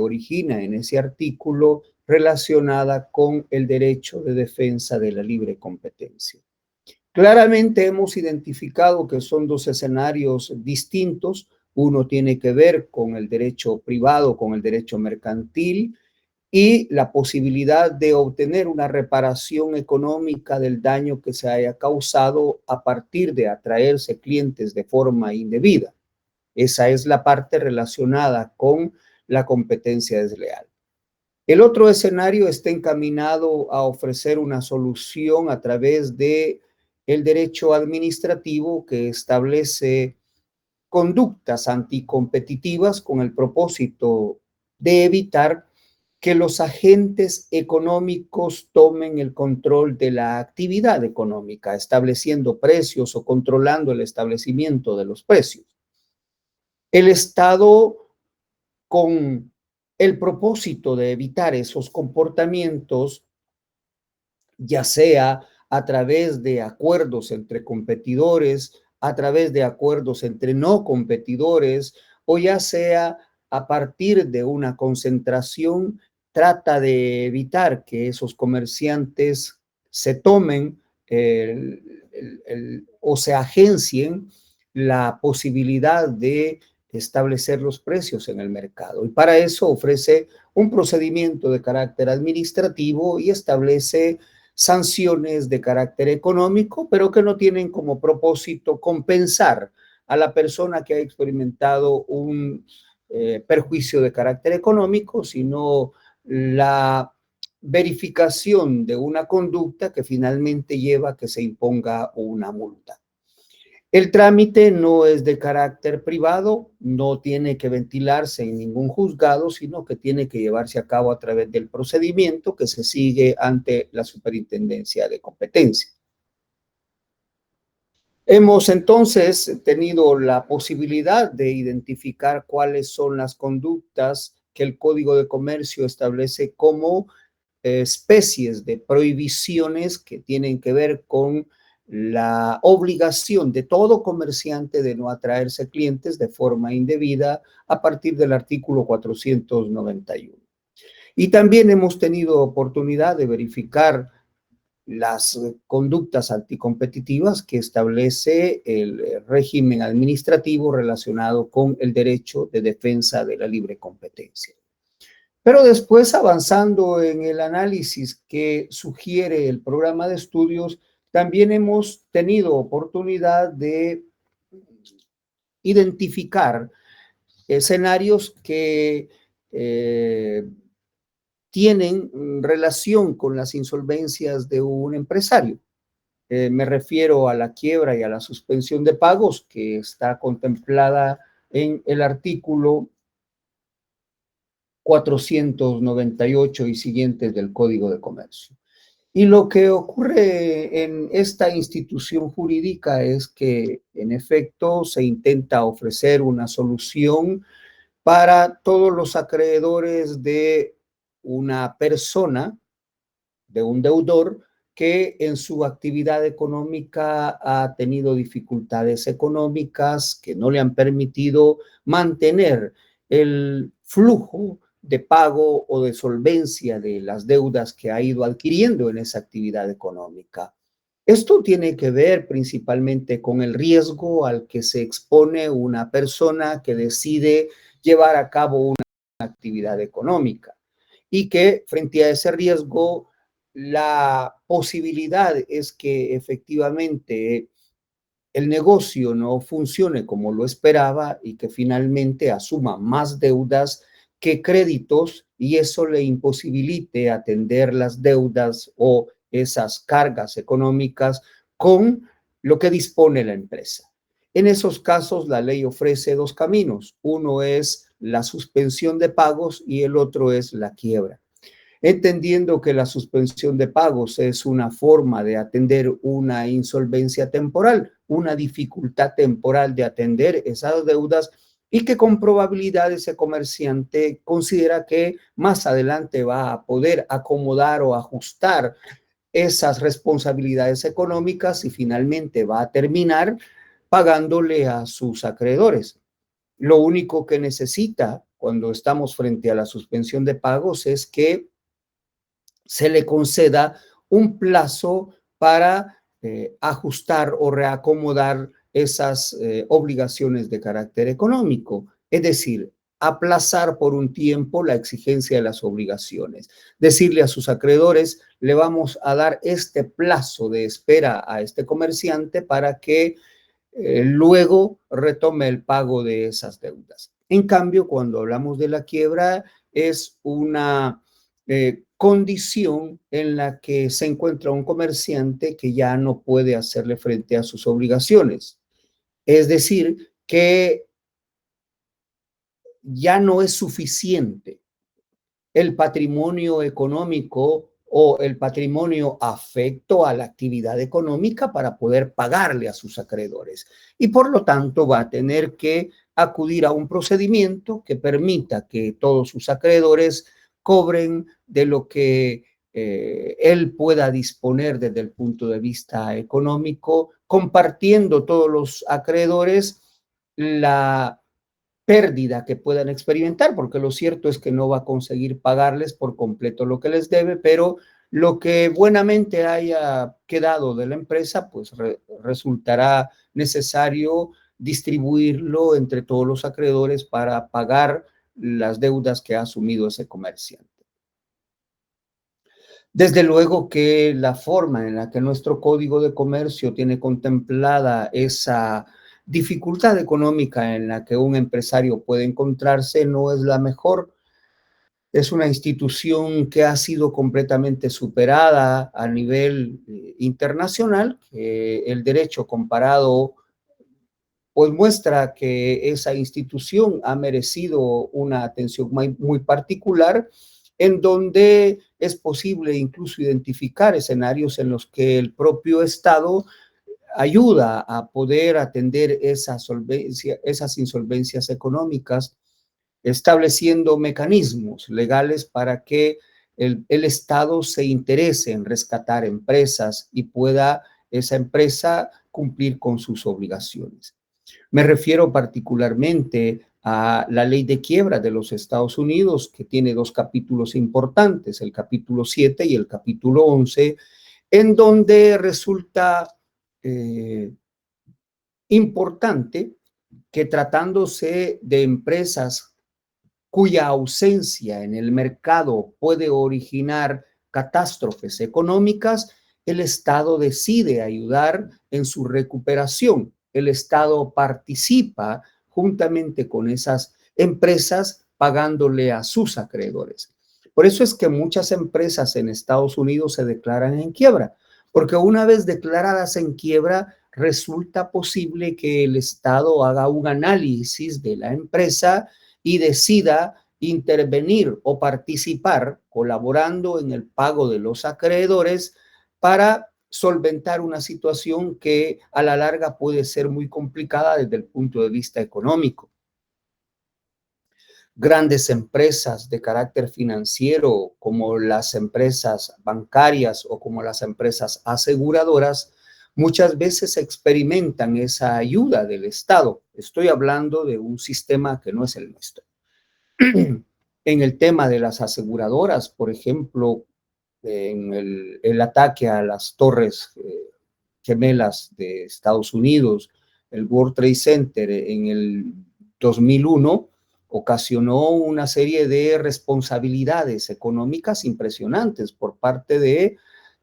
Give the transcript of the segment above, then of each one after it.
origina en ese artículo relacionada con el derecho de defensa de la libre competencia. Claramente hemos identificado que son dos escenarios distintos. Uno tiene que ver con el derecho privado, con el derecho mercantil, y la posibilidad de obtener una reparación económica del daño que se haya causado a partir de atraerse clientes de forma indebida. Esa es la parte relacionada con la competencia desleal. El otro escenario está encaminado a ofrecer una solución a través de el derecho administrativo, que establece conductas anticompetitivas con el propósito de evitar que los agentes económicos tomen el control de la actividad económica, estableciendo precios o controlando el establecimiento de los precios. El Estado, con el propósito de evitar esos comportamientos, ya sea a través de acuerdos entre competidores, a través de acuerdos entre no competidores, o ya sea a partir de una concentración, trata de evitar que esos comerciantes se tomen o se agencien la posibilidad de establecer los precios en el mercado. Y para eso ofrece un procedimiento de carácter administrativo y establece sanciones de carácter económico, pero que no tienen como propósito compensar a la persona que ha experimentado un perjuicio de carácter económico, sino la verificación de una conducta que finalmente lleva a que se imponga una multa. El trámite no es de carácter privado, no tiene que ventilarse en ningún juzgado, sino que tiene que llevarse a cabo a través del procedimiento que se sigue ante la Superintendencia de Competencia. Hemos entonces tenido la posibilidad de identificar cuáles son las conductas que el Código de Comercio establece como especies de prohibiciones que tienen que ver con la obligación de todo comerciante de no atraerse clientes de forma indebida a partir del artículo 491. Y también hemos tenido oportunidad de verificar las conductas anticompetitivas que establece el régimen administrativo relacionado con el derecho de defensa de la libre competencia. Pero después, avanzando en el análisis que sugiere el programa de estudios, también hemos tenido oportunidad de identificar escenarios que tienen relación con las insolvencias de un empresario. Me refiero a la quiebra y a la suspensión de pagos que está contemplada en el artículo 498 y siguientes del Código de Comercio. Y lo que ocurre en esta institución jurídica es que, en efecto, se intenta ofrecer una solución para todos los acreedores de una persona, de un deudor, que en su actividad económica ha tenido dificultades económicas que no le han permitido mantener el flujo de pago o de solvencia de las deudas que ha ido adquiriendo en esa actividad económica. Esto tiene que ver principalmente con el riesgo al que se expone una persona que decide llevar a cabo una actividad económica y que frente a ese riesgo la posibilidad es que efectivamente el negocio no funcione como lo esperaba y que finalmente asuma más deudas que créditos y eso le imposibilite atender las deudas o esas cargas económicas con lo que dispone la empresa. En esos casos, la ley ofrece dos caminos. Uno es la suspensión de pagos y el otro es la quiebra. Entendiendo que la suspensión de pagos es una forma de atender una insolvencia temporal, una dificultad temporal de atender esas deudas y que con probabilidad ese comerciante considera que más adelante va a poder acomodar o ajustar esas responsabilidades económicas y finalmente va a terminar pagándole a sus acreedores. Lo único que necesita cuando estamos frente a la suspensión de pagos es que se le conceda un plazo para ajustar o reacomodar esas obligaciones de carácter económico, es decir, aplazar por un tiempo la exigencia de las obligaciones. Decirle a sus acreedores, le vamos a dar este plazo de espera a este comerciante para que luego retome el pago de esas deudas. En cambio, cuando hablamos de la quiebra, es una condición en la que se encuentra un comerciante que ya no puede hacerle frente a sus obligaciones. Es decir, que ya no es suficiente el patrimonio económico o el patrimonio afecto a la actividad económica para poder pagarle a sus acreedores. Y por lo tanto va a tener que acudir a un procedimiento que permita que todos sus acreedores cobren de lo que él pueda disponer desde el punto de vista económico, compartiendo todos los acreedores la pérdida que puedan experimentar, porque lo cierto es que no va a conseguir pagarles por completo lo que les debe, pero lo que buenamente haya quedado de la empresa, pues resultará necesario distribuirlo entre todos los acreedores para pagar las deudas que ha asumido ese comerciante. Desde luego que la forma en la que nuestro Código de Comercio tiene contemplada esa dificultad económica en la que un empresario puede encontrarse no es la mejor. Es una institución que ha sido completamente superada a nivel internacional, que el derecho comparado pues muestra que esa institución ha merecido una atención muy particular, en donde es posible incluso identificar escenarios en los que el propio Estado ayuda a poder atender esas insolvencias económicas, estableciendo mecanismos legales para que el Estado se interese en rescatar empresas y pueda esa empresa cumplir con sus obligaciones. Me refiero particularmente a la ley de quiebra de los Estados Unidos, que tiene dos capítulos importantes, el capítulo 7 y el capítulo 11, en donde resulta importante que tratándose de empresas cuya ausencia en el mercado puede originar catástrofes económicas, el Estado decide ayudar en su recuperación. El Estado participa juntamente con esas empresas pagándole a sus acreedores. Por eso es que muchas empresas en Estados Unidos se declaran en quiebra, porque una vez declaradas en quiebra, resulta posible que el Estado haga un análisis de la empresa y decida intervenir o participar colaborando en el pago de los acreedores para solventar una situación que a la larga puede ser muy complicada desde el punto de vista económico. Grandes empresas de carácter financiero como las empresas bancarias o como las empresas aseguradoras muchas veces experimentan esa ayuda del Estado. Estoy hablando de un sistema que no es el nuestro. En el tema de las aseguradoras, por ejemplo, en el ataque a las torres gemelas de Estados Unidos, el World Trade Center en el 2001, ocasionó una serie de responsabilidades económicas impresionantes por parte de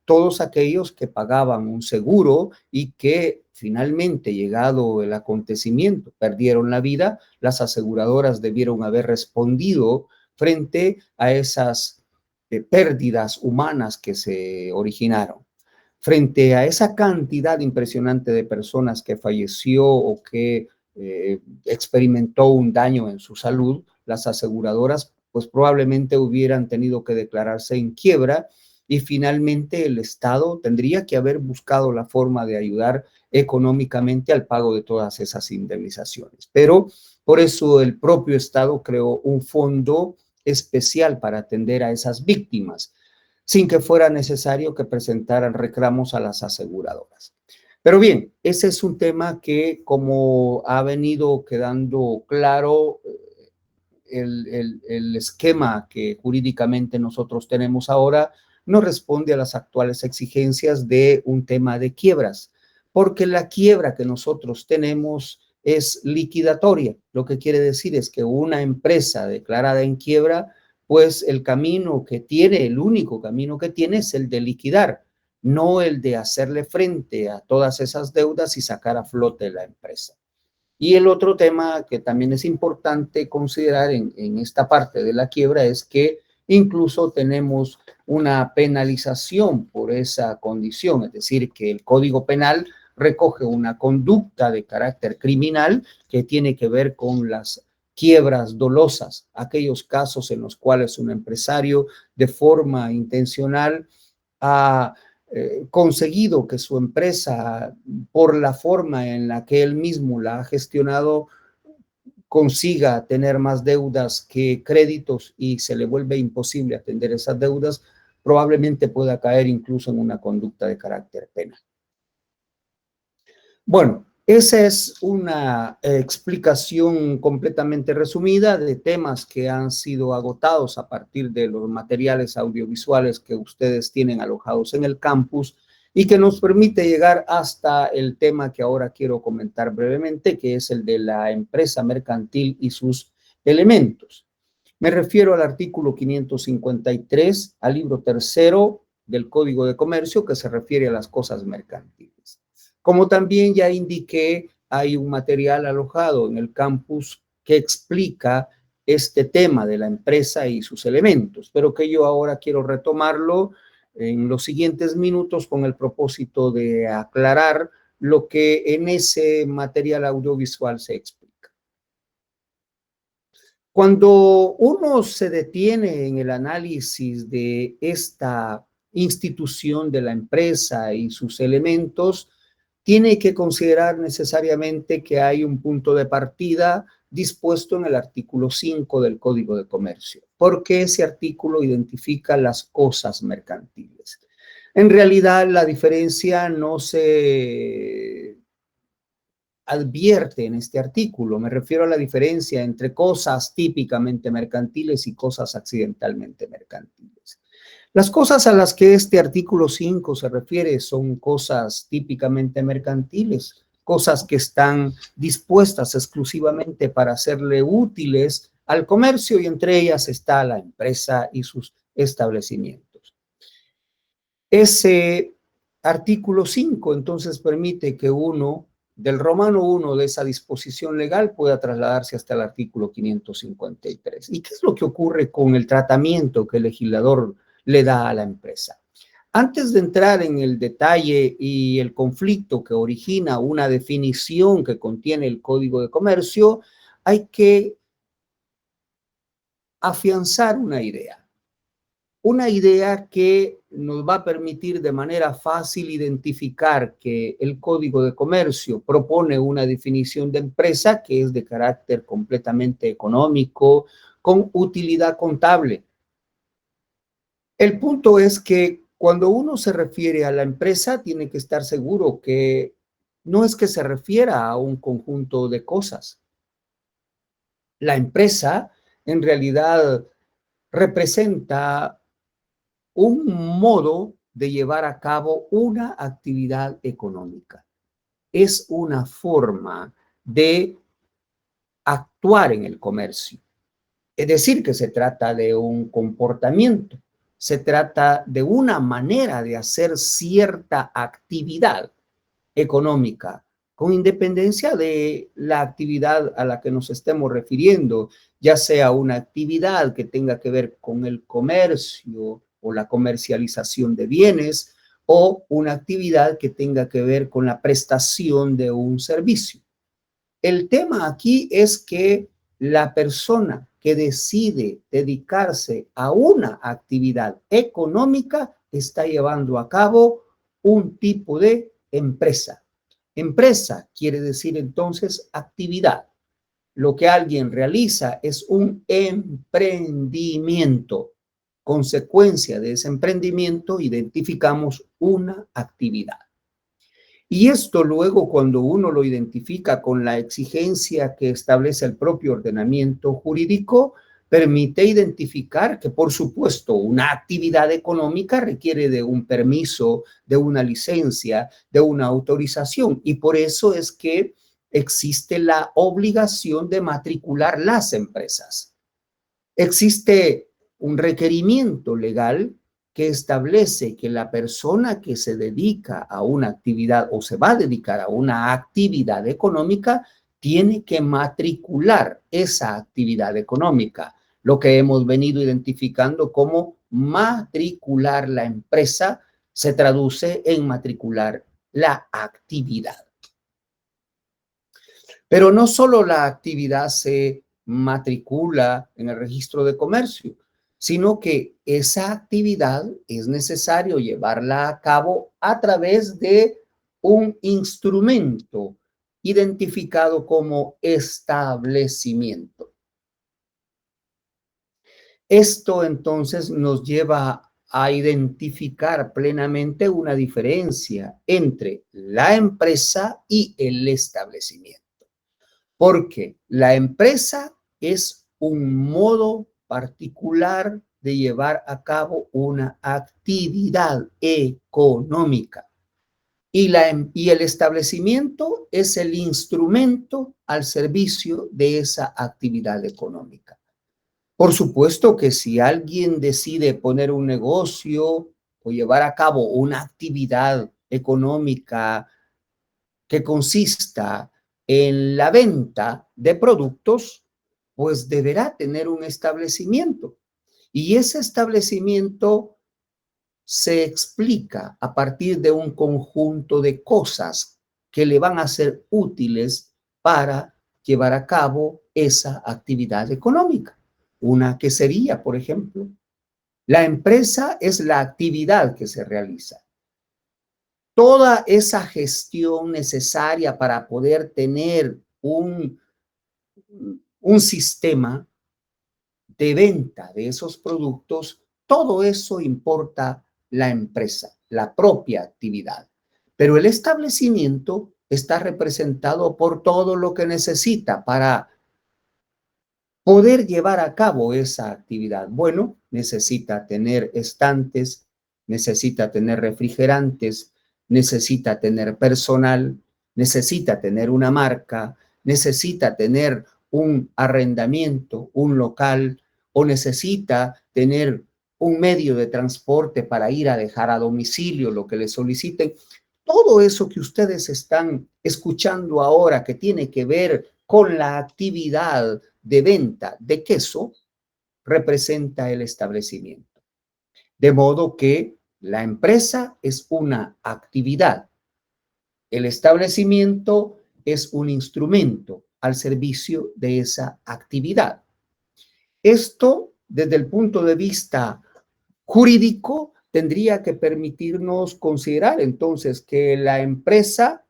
todos aquellos que pagaban un seguro y que finalmente, llegado el acontecimiento, perdieron la vida. Las aseguradoras debieron haber respondido frente a esas pérdidas humanas que se originaron. Frente a esa cantidad impresionante de personas que falleció o que experimentó un daño en su salud, las aseguradoras pues probablemente hubieran tenido que declararse en quiebra y finalmente el Estado tendría que haber buscado la forma de ayudar económicamente al pago de todas esas indemnizaciones. Pero por eso el propio Estado creó un fondo especial para atender a esas víctimas, sin que fuera necesario que presentaran reclamos a las aseguradoras. Pero bien, ese es un tema que, como ha venido quedando claro, el esquema que jurídicamente nosotros tenemos ahora no responde a las actuales exigencias de un tema de quiebras, porque la quiebra que nosotros tenemos es liquidatoria. Lo que quiere decir es que una empresa declarada en quiebra, pues el camino que tiene, el único camino que tiene es el de liquidar, no el de hacerle frente a todas esas deudas y sacar a flote la empresa. Y el otro tema que también es importante considerar en esta parte de la quiebra es que incluso tenemos una penalización por esa condición, es decir, que el Código Penal recoge una conducta de carácter criminal que tiene que ver con las quiebras dolosas, aquellos casos en los cuales un empresario de forma intencional ha conseguido que su empresa, por la forma en la que él mismo la ha gestionado, consiga tener más deudas que créditos y se le vuelve imposible atender esas deudas, probablemente pueda caer incluso en una conducta de carácter penal. Bueno, esa es una explicación completamente resumida de temas que han sido agotados a partir de los materiales audiovisuales que ustedes tienen alojados en el campus y que nos permite llegar hasta el tema que ahora quiero comentar brevemente, que es el de la empresa mercantil y sus elementos. Me refiero al artículo 553, al libro tercero del Código de Comercio, que se refiere a las cosas mercantiles. Como también ya indiqué, hay un material alojado en el campus que explica este tema de la empresa y sus elementos, pero que yo ahora quiero retomarlo en los siguientes minutos con el propósito de aclarar lo que en ese material audiovisual se explica. Cuando uno se detiene en el análisis de esta institución de la empresa y sus elementos, tiene que considerar necesariamente que hay un punto de partida dispuesto en el artículo 5 del Código de Comercio, porque ese artículo identifica las cosas mercantiles. En realidad, la diferencia no se advierte en este artículo. Me refiero a la diferencia entre cosas típicamente mercantiles y cosas accidentalmente mercantiles. Las cosas a las que este artículo 5 se refiere son cosas típicamente mercantiles, cosas que están dispuestas exclusivamente para hacerle útiles al comercio, y entre ellas está la empresa y sus establecimientos. Ese artículo 5 entonces permite que uno del Romano 1 de esa disposición legal pueda trasladarse hasta el artículo 553. ¿Y qué es lo que ocurre con el tratamiento que el legislador le da a la empresa? Antes de entrar en el detalle y el conflicto que origina una definición que contiene el Código de Comercio, hay que afianzar una idea que nos va a permitir de manera fácil identificar que el Código de Comercio propone una definición de empresa que es de carácter completamente económico, con utilidad contable. El punto es que cuando uno se refiere a la empresa, tiene que estar seguro que no es que se refiera a un conjunto de cosas. La empresa en realidad representa un modo de llevar a cabo una actividad económica. Es una forma de actuar en el comercio. Es decir, que se trata de un comportamiento, se trata de una manera de hacer cierta actividad económica, con independencia de la actividad a la que nos estemos refiriendo, ya sea una actividad que tenga que ver con el comercio o la comercialización de bienes, o una actividad que tenga que ver con la prestación de un servicio. El tema aquí es que la persona que decide dedicarse a una actividad económica está llevando a cabo un tipo de empresa. Empresa quiere decir entonces actividad. Lo que alguien realiza es un emprendimiento. Consecuencia de ese emprendimiento, identificamos una actividad. Y esto luego, cuando uno lo identifica con la exigencia que establece el propio ordenamiento jurídico, permite identificar que, por supuesto, una actividad económica requiere de un permiso, de una licencia, de una autorización. Y por eso es que existe la obligación de matricular las empresas. Existe un requerimiento legal que establece que la persona que se dedica a una actividad o se va a dedicar a una actividad económica tiene que matricular esa actividad económica, lo que hemos venido identificando como matricular la empresa se traduce en matricular la actividad. Pero no solo la actividad se matricula en el registro de comercio, sino que esa actividad es necesario llevarla a cabo a través de un instrumento identificado como establecimiento. Esto entonces nos lleva a identificar plenamente una diferencia entre la empresa y el establecimiento. Porque la empresa es un modo particular de llevar a cabo una actividad económica. Y el establecimiento es el instrumento al servicio de esa actividad económica. Por supuesto que si alguien decide poner un negocio o llevar a cabo una actividad económica que consista en la venta de productos, pues deberá tener un establecimiento. Y ese establecimiento se explica a partir de un conjunto de cosas que le van a ser útiles para llevar a cabo esa actividad económica. Una que sería, por ejemplo, la empresa es la actividad que se realiza. Toda esa gestión necesaria para poder tener un sistema de venta de esos productos, todo eso importa la empresa, la propia actividad. Pero el establecimiento está representado por todo lo que necesita para poder llevar a cabo esa actividad. Bueno, necesita tener estantes, necesita tener refrigerantes, necesita tener personal, necesita tener una marca, necesita tener un arrendamiento, un local, o necesita tener un medio de transporte para ir a dejar a domicilio lo que le soliciten. Todo eso que ustedes están escuchando ahora que tiene que ver con la actividad de venta de queso representa el establecimiento. De modo que la empresa es una actividad. El establecimiento es un instrumento al servicio de esa actividad. Esto, desde el punto de vista jurídico, tendría que permitirnos considerar entonces que la empresa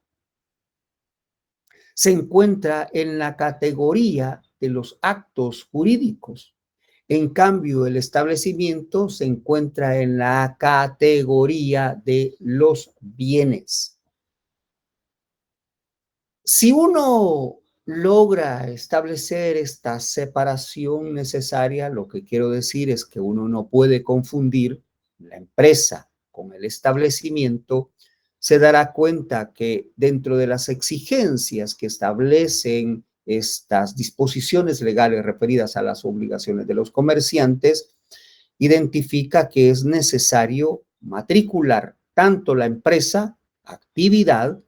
se encuentra en la categoría de los actos jurídicos. En cambio, el establecimiento se encuentra en la categoría de los bienes. Si uno logra establecer esta separación necesaria, lo que quiero decir es que uno no puede confundir la empresa con el establecimiento, se dará cuenta que dentro de las exigencias que establecen estas disposiciones legales referidas a las obligaciones de los comerciantes, identifica que es necesario matricular tanto la empresa, actividad,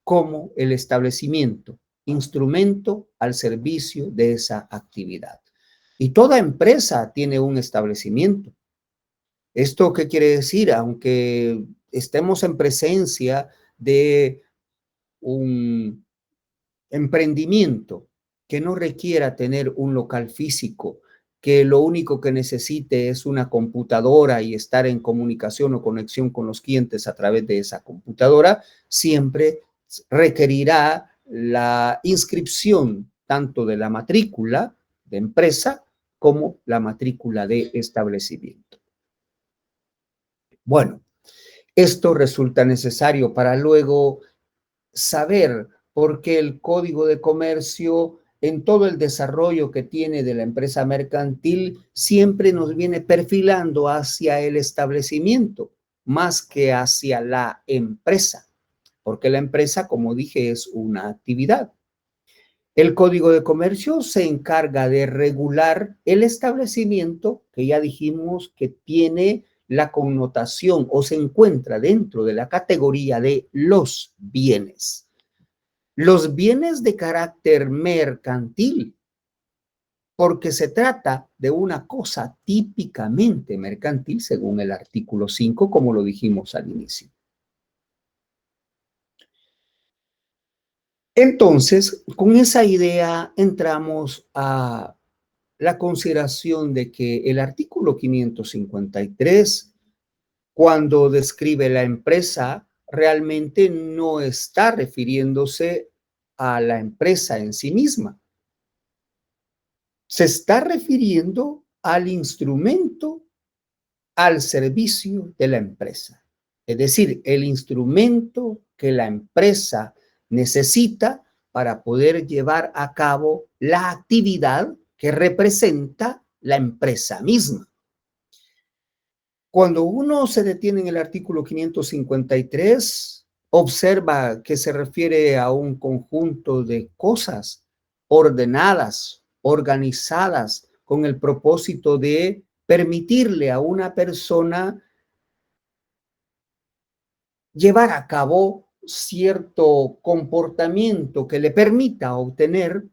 como el establecimiento, instrumento al servicio de esa actividad. Y toda empresa tiene un establecimiento. ¿Esto qué quiere decir? Aunque estemos en presencia de un emprendimiento que no requiera tener un local físico, que lo único que necesite es una computadora y estar en comunicación o conexión con los clientes a través de esa computadora, siempre requerirá la inscripción tanto de la matrícula de empresa como la matrícula de establecimiento. Bueno, esto resulta necesario para luego saber por qué el Código de Comercio, en todo el desarrollo que tiene de la empresa mercantil, siempre nos viene perfilando hacia el establecimiento más que hacia la empresa, porque la empresa, como dije, es una actividad. El Código de Comercio se encarga de regular el establecimiento, que ya dijimos que tiene la connotación o se encuentra dentro de la categoría de los bienes. Los bienes de carácter mercantil, porque se trata de una cosa típicamente mercantil, según el artículo 5, como lo dijimos al inicio. Entonces, con esa idea entramos a la consideración de que el artículo 553, cuando describe la empresa, realmente no está refiriéndose a la empresa en sí misma. Se está refiriendo al instrumento al servicio de la empresa. Es decir, el instrumento que la empresa necesita para poder llevar a cabo la actividad que representa la empresa misma. Cuando uno se detiene en el artículo 553, observa que se refiere a un conjunto de cosas ordenadas, organizadas, con el propósito de permitirle a una persona llevar a cabo cierto comportamiento que le permita obtener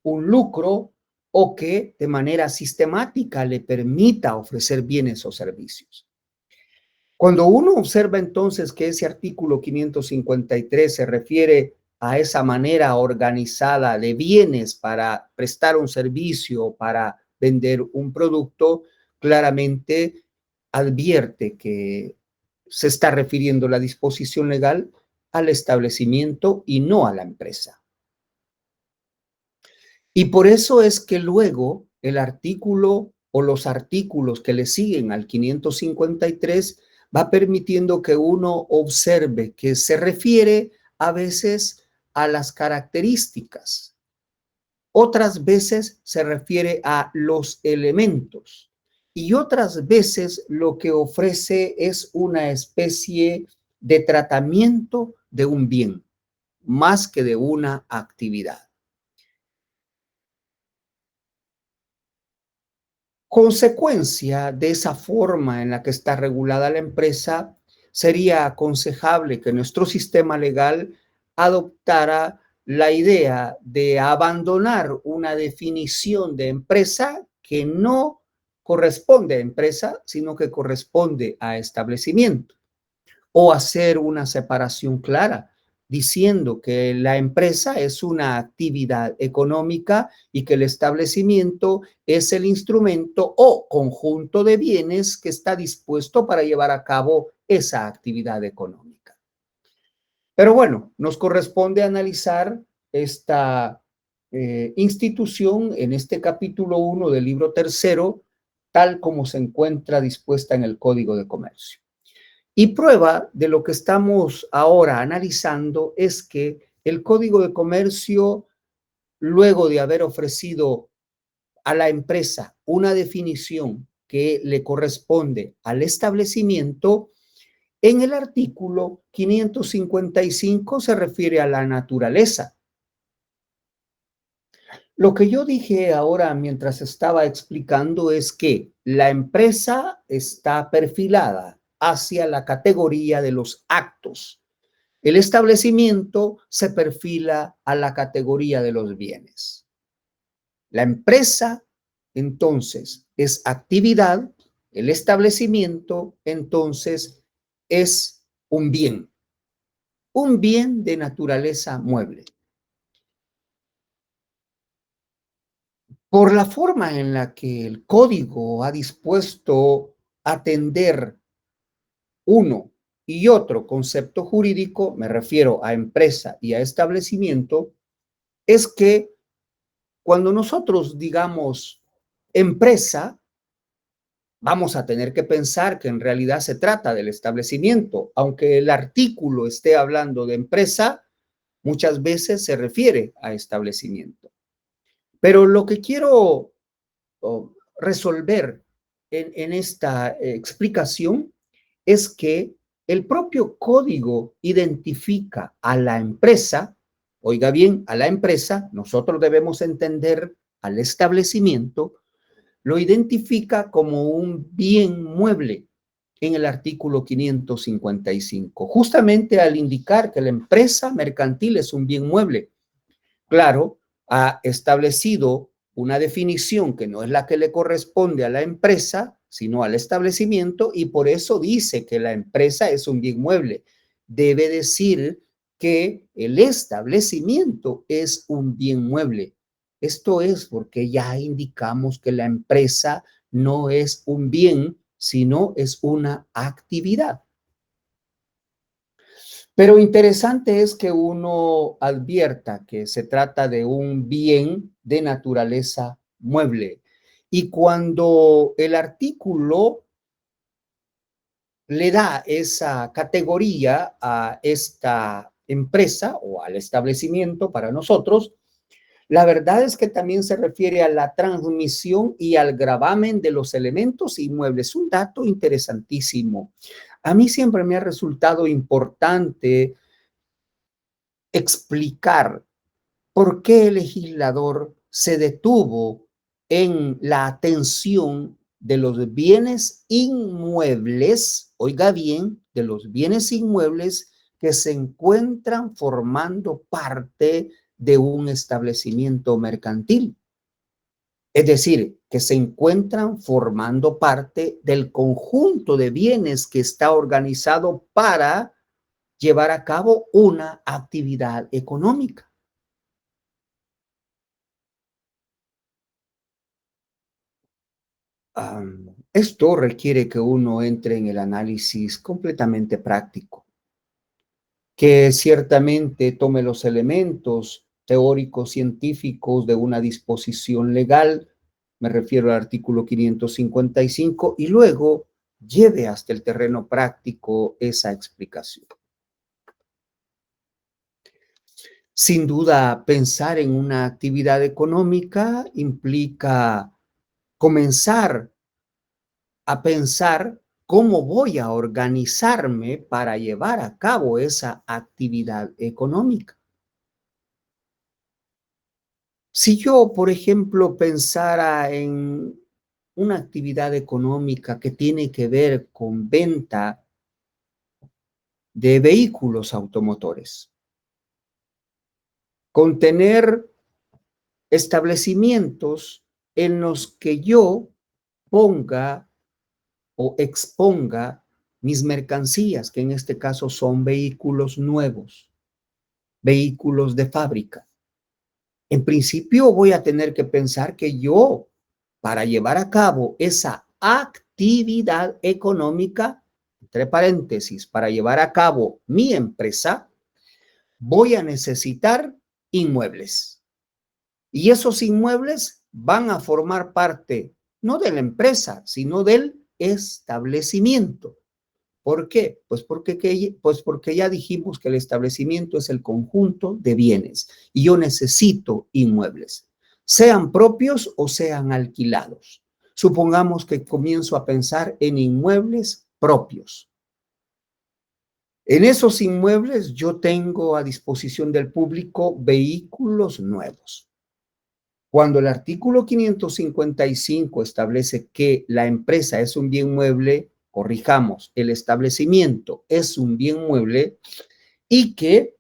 un lucro o que de manera sistemática le permita ofrecer bienes o servicios. Cuando uno observa entonces que ese artículo 553 se refiere a esa manera organizada de bienes para prestar un servicio, para vender un producto, claramente advierte que se está refiriendo la disposición legal al establecimiento y no a la empresa. Y por eso es que luego el artículo o los artículos que le siguen al 553 va permitiendo que uno observe que se refiere a veces a las características, otras veces se refiere a los elementos y otras veces lo que ofrece es una especie de tratamiento de un bien, más que de una actividad. Consecuencia de esa forma en la que está regulada la empresa, sería aconsejable que nuestro sistema legal adoptara la idea de abandonar una definición de empresa que no corresponde a empresa, sino que corresponde a establecimiento, o hacer una separación clara diciendo que la empresa es una actividad económica y que el establecimiento es el instrumento o conjunto de bienes que está dispuesto para llevar a cabo esa actividad económica. Pero bueno, nos corresponde analizar esta institución en este capítulo 1 del libro tercero, tal como se encuentra dispuesta en el Código de Comercio. Y prueba de lo que estamos ahora analizando es que el Código de Comercio, luego de haber ofrecido a la empresa una definición que le corresponde al establecimiento, en el artículo 555 se refiere a la naturaleza. Lo que yo dije ahora mientras estaba explicando es que la empresa está perfilada hacia la categoría de los actos. El establecimiento se perfila a la categoría de los bienes. La empresa, entonces, es actividad, el establecimiento, entonces, es un bien de naturaleza mueble. Por la forma en la que el código ha dispuesto atender uno y otro concepto jurídico, me refiero a empresa y a establecimiento, es que cuando nosotros digamos empresa, vamos a tener que pensar que en realidad se trata del establecimiento. Aunque el artículo esté hablando de empresa, muchas veces se refiere a establecimiento. Pero lo que quiero resolver en esta explicación es que el propio código identifica a la empresa, oiga bien, a la empresa, nosotros debemos entender al establecimiento, lo identifica como un bien mueble en el artículo 555, justamente al indicar que la empresa mercantil es un bien mueble. Claro, ha establecido una definición que no es la que le corresponde a la empresa, sino al establecimiento, y por eso dice que la empresa es un bien mueble. Debe decir que el establecimiento es un bien mueble. Esto es porque ya indicamos que la empresa no es un bien, sino es una actividad. Pero interesante es que uno advierta que se trata de un bien de naturaleza mueble. Y cuando el artículo le da esa categoría a esta empresa o al establecimiento para nosotros, la verdad es que también se refiere a la transmisión y al gravamen de los elementos inmuebles. Un dato interesantísimo. A mí siempre me ha resultado importante explicar por qué el legislador se detuvo en la atención de los bienes inmuebles, oiga bien, de los bienes inmuebles que se encuentran formando parte de un establecimiento mercantil. Es decir, que se encuentran formando parte del conjunto de bienes que está organizado para llevar a cabo una actividad económica. Esto requiere que uno entre en el análisis completamente práctico, que ciertamente tome los elementos teóricos científicos de una disposición legal, me refiero al artículo 555, y luego lleve hasta el terreno práctico esa explicación. Sin duda, pensar en una actividad económica implica comenzar a pensar cómo voy a organizarme para llevar a cabo esa actividad económica. Si yo, por ejemplo, pensara en una actividad económica que tiene que ver con venta de vehículos automotores, con tener establecimientos en los que yo ponga o exponga mis mercancías, que en este caso son vehículos nuevos, vehículos de fábrica. En principio voy a tener que pensar que yo, para llevar a cabo esa actividad económica, entre paréntesis, para llevar a cabo mi empresa, voy a necesitar inmuebles. Y esos inmuebles van a formar parte no de la empresa, sino del establecimiento. ¿Por qué? Pues porque ya dijimos que el establecimiento es el conjunto de bienes y yo necesito inmuebles, sean propios o sean alquilados. Supongamos que comienzo a pensar en inmuebles propios. En esos inmuebles yo tengo a disposición del público vehículos nuevos. Cuando el artículo 555 establece que la empresa es un bien mueble, corrijamos, el establecimiento es un bien mueble y que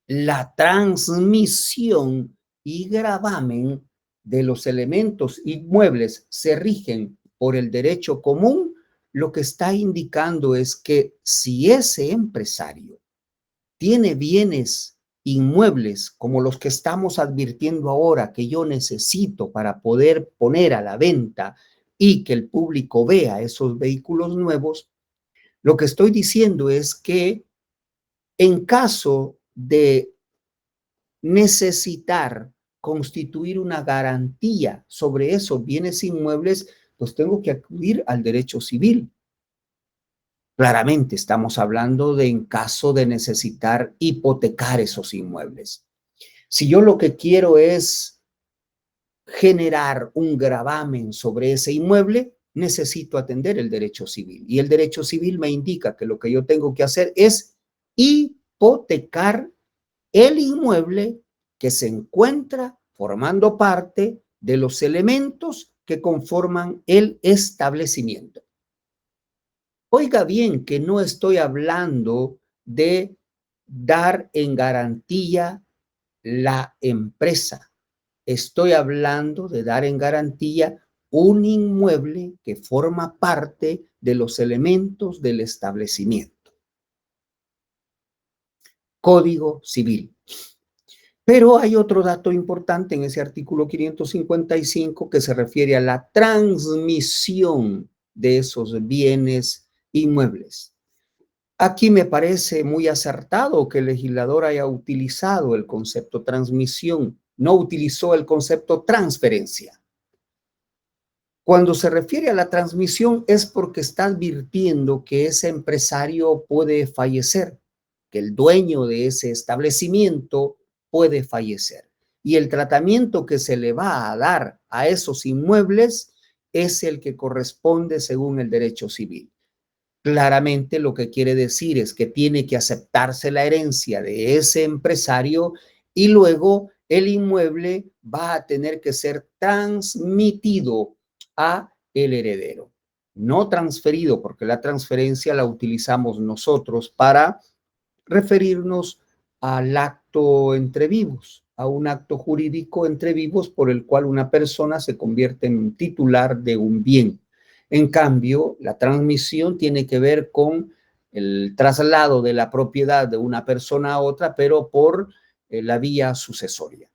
la transmisión y gravamen de los elementos inmuebles se rigen por el derecho común, lo que está indicando es que si ese empresario tiene bienes inmuebles como los que estamos advirtiendo ahora que yo necesito para poder poner a la venta y que el público vea esos vehículos nuevos, lo que estoy diciendo es que en caso de necesitar constituir una garantía sobre esos bienes inmuebles, pues tengo que acudir al derecho civil. Claramente estamos hablando de en caso de necesitar hipotecar esos inmuebles. Si yo lo que quiero es generar un gravamen sobre ese inmueble, necesito atender el derecho civil. Y el derecho civil me indica que lo que yo tengo que hacer es hipotecar el inmueble que se encuentra formando parte de los elementos que conforman el establecimiento. Oiga bien que no estoy hablando de dar en garantía la empresa. Estoy hablando de dar en garantía un inmueble que forma parte de los elementos del establecimiento. Código Civil. Pero hay otro dato importante en ese artículo 555 que se refiere a la transmisión de esos bienes inmuebles. Aquí me parece muy acertado que el legislador haya utilizado el concepto transmisión, no utilizó el concepto transferencia. Cuando se refiere a la transmisión es porque está advirtiendo que ese empresario puede fallecer, que el dueño de ese establecimiento puede fallecer. Y el tratamiento que se le va a dar a esos inmuebles es el que corresponde según el derecho civil. Claramente lo que quiere decir es que tiene que aceptarse la herencia de ese empresario y luego el inmueble va a tener que ser transmitido a el heredero, no transferido, porque la transferencia la utilizamos nosotros para referirnos al acto entre vivos, a un acto jurídico entre vivos por el cual una persona se convierte en titular de un bien. En cambio, la transmisión tiene que ver con el traslado de la propiedad de una persona a otra, pero por la vía sucesoria.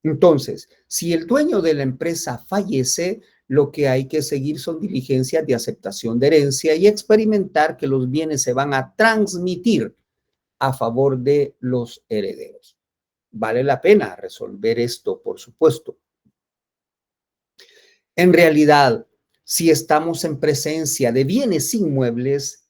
Entonces, si el dueño de la empresa fallece, lo que hay que seguir son diligencias de aceptación de herencia y experimentar que los bienes se van a transmitir a favor de los herederos. Vale la pena resolver esto, por supuesto. En realidad, si estamos en presencia de bienes inmuebles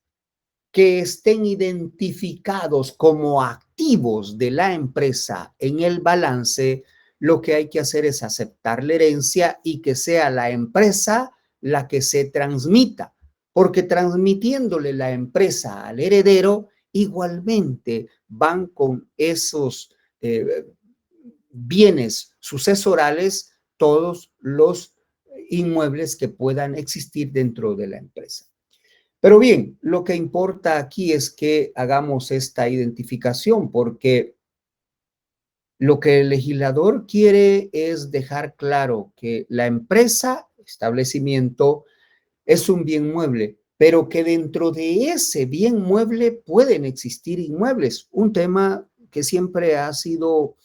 que estén identificados como activos de la empresa en el balance, lo que hay que hacer es aceptar la herencia y que sea la empresa la que se transmita, porque transmitiéndole la empresa al heredero, igualmente van con esos bienes sucesorales todos los inmuebles que puedan existir dentro de la empresa. Pero bien, lo que importa aquí es que hagamos esta identificación, porque lo que el legislador quiere es dejar claro que la empresa, establecimiento, es un bien mueble, pero que dentro de ese bien mueble pueden existir inmuebles, un tema que siempre ha sido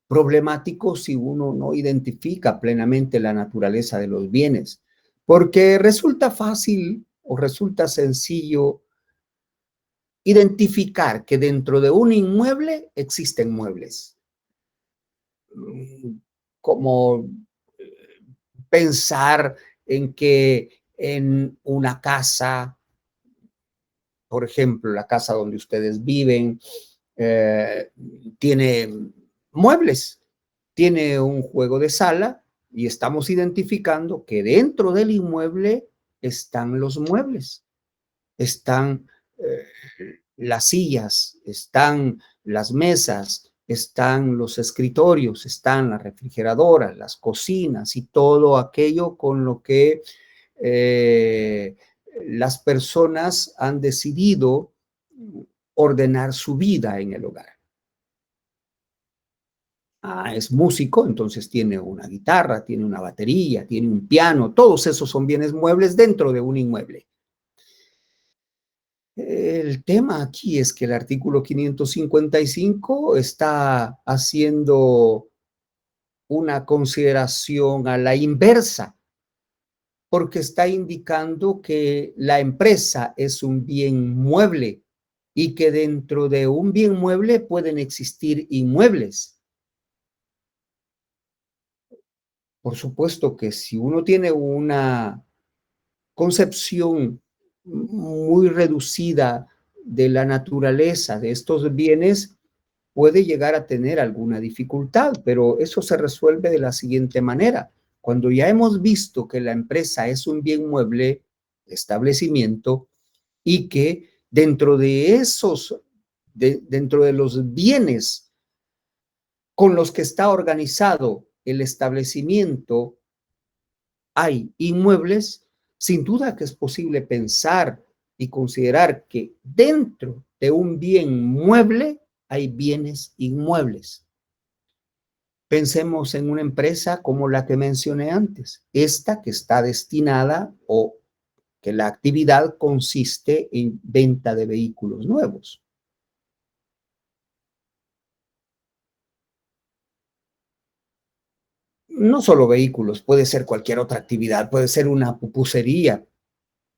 problemático si uno no identifica plenamente la naturaleza de los bienes, porque resulta fácil o resulta sencillo identificar que dentro de un inmueble existen muebles, como pensar en que en una casa, por ejemplo, la casa donde ustedes viven, eh, tiene muebles, tiene un juego de sala y estamos identificando que dentro del inmueble están los muebles, están las sillas, están las mesas, están los escritorios, están las refrigeradoras, las cocinas y todo aquello con lo que eh, las personas han decidido ordenar su vida en el hogar. Es músico, entonces tiene una guitarra, tiene una batería, tiene un piano, todos esos son bienes muebles dentro de un inmueble. El tema aquí es que el artículo 555 está haciendo una consideración a la inversa, porque está indicando que la empresa es un bien mueble y que dentro de un bien mueble pueden existir inmuebles. Por supuesto que si uno tiene una concepción muy reducida de la naturaleza de estos bienes puede llegar a tener alguna dificultad, pero eso se resuelve de la siguiente manera. Cuando ya hemos visto que la empresa es un bien mueble, establecimiento, y que dentro de los bienes con los que está organizado el establecimiento, hay inmuebles, sin duda que es posible pensar y considerar que dentro de un bien mueble hay bienes inmuebles. Pensemos en una empresa como la que mencioné antes, esta que está destinada o que la actividad consiste en venta de vehículos nuevos. No solo vehículos, puede ser cualquier otra actividad, puede ser una pupusería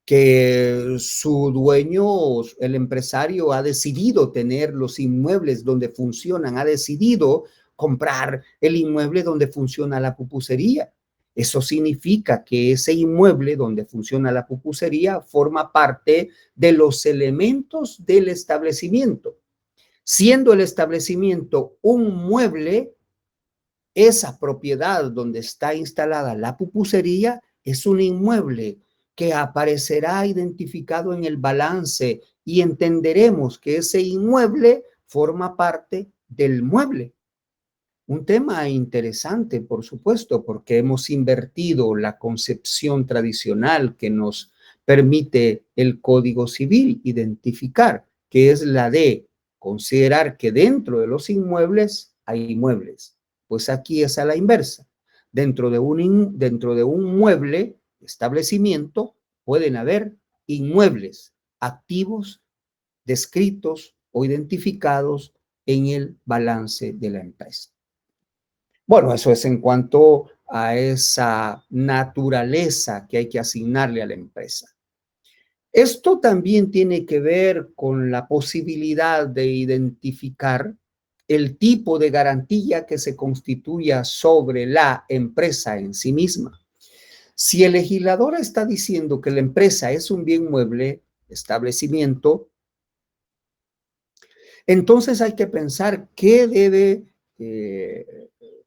que su dueño, el empresario, ha decidido tener los inmuebles donde funcionan, ha decidido comprar el inmueble donde funciona la pupusería. Eso significa que ese inmueble donde funciona la pupusería forma parte de los elementos del establecimiento. Siendo el establecimiento un mueble, esa propiedad donde está instalada la pupusería es un inmueble que aparecerá identificado en el balance y entenderemos que ese inmueble forma parte del mueble. Un tema interesante, por supuesto, porque hemos invertido la concepción tradicional que nos permite el Código Civil identificar, que es la de considerar que dentro de los inmuebles hay inmuebles. Pues aquí es a la inversa. Dentro de un mueble, establecimiento, pueden haber inmuebles activos, descritos o identificados en el balance de la empresa. Bueno, eso es en cuanto a esa naturaleza que hay que asignarle a la empresa. Esto también tiene que ver con la posibilidad de identificar el tipo de garantía que se constituya sobre la empresa en sí misma. Si el legislador está diciendo que la empresa es un bien mueble, establecimiento, entonces hay que pensar qué debe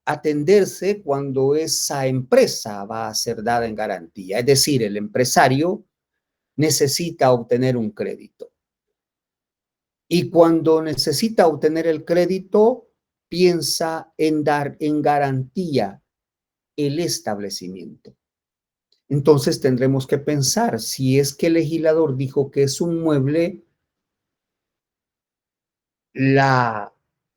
atenderse cuando esa empresa va a ser dada en garantía. Es decir, el empresario necesita obtener un crédito. Y cuando necesita obtener el crédito, piensa en dar en garantía el establecimiento. Entonces tendremos que pensar si es que el legislador dijo que es un mueble, la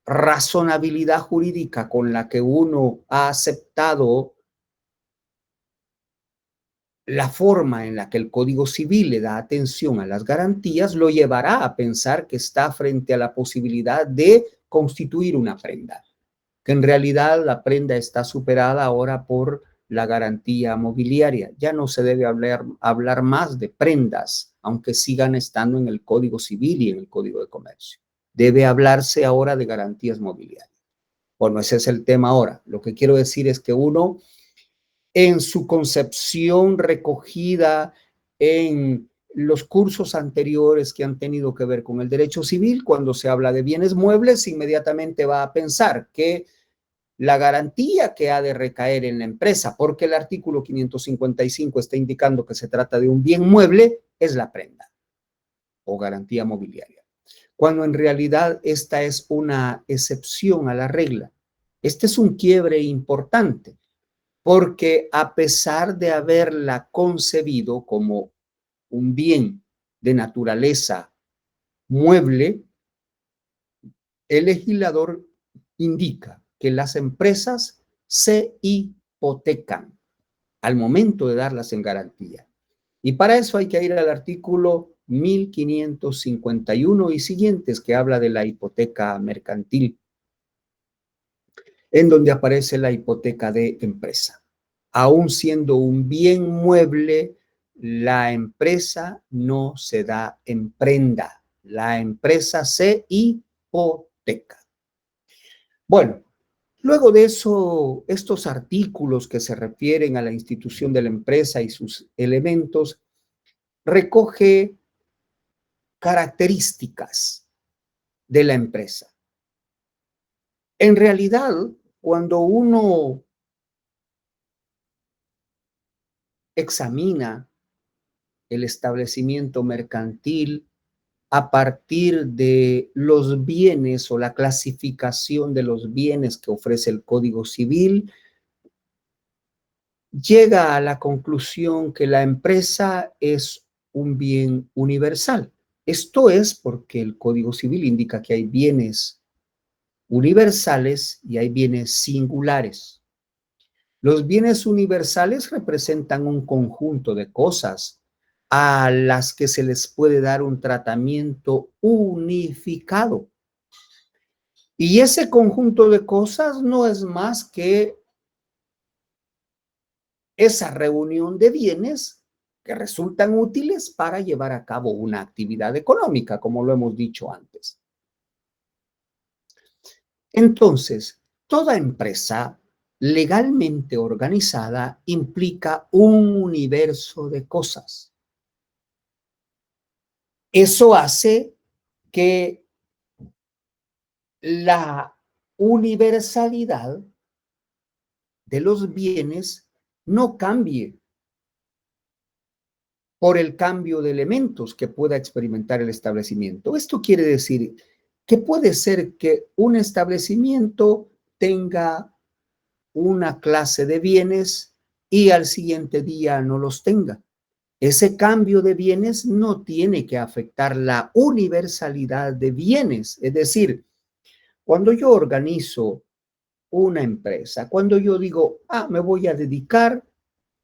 razonabilidad jurídica con la que uno ha aceptado la forma en la que el Código Civil le da atención a las garantías lo llevará a pensar que está frente a la posibilidad de constituir una prenda, que en realidad la prenda está superada ahora por la garantía mobiliaria. Ya no se debe hablar más de prendas, aunque sigan estando en el Código Civil y en el Código de Comercio. Debe hablarse ahora de garantías mobiliarias. Bueno, ese es el tema ahora. Lo que quiero decir es que uno, en su concepción recogida en los cursos anteriores que han tenido que ver con el derecho civil, cuando se habla de bienes muebles, inmediatamente va a pensar que la garantía que ha de recaer en la empresa, porque el artículo 555 está indicando que se trata de un bien mueble, es la prenda o garantía mobiliaria, cuando en realidad esta es una excepción a la regla. Este es un quiebre importante, porque a pesar de haberla concebido como un bien de naturaleza mueble, el legislador indica que las empresas se hipotecan al momento de darlas en garantía. Y para eso hay que ir al artículo 1551 y siguientes, que habla de la hipoteca mercantil, en donde aparece la hipoteca de empresa. Aún siendo un bien mueble, la empresa no se da en prenda. La empresa se hipoteca. Bueno, luego de eso, estos artículos que se refieren a la institución de la empresa y sus elementos recoge características de la empresa. En realidad, cuando uno examina el establecimiento mercantil a partir de los bienes o la clasificación de los bienes que ofrece el Código Civil, llega a la conclusión que la empresa es un bien universal. Esto es porque el Código Civil indica que hay bienes universales y hay bienes singulares. Los bienes universales representan un conjunto de cosas a las que se les puede dar un tratamiento unificado. Y ese conjunto de cosas no es más que esa reunión de bienes que resultan útiles para llevar a cabo una actividad económica, como lo hemos dicho antes. Entonces, toda empresa legalmente organizada implica un universo de cosas. Eso hace que la universalidad de los bienes no cambie por el cambio de elementos que pueda experimentar el establecimiento. Esto quiere decir que puede ser que un establecimiento tenga una clase de bienes y al siguiente día no los tenga. Ese cambio de bienes no tiene que afectar la universalidad de bienes. Es decir, cuando yo organizo una empresa, cuando yo digo, me voy a dedicar,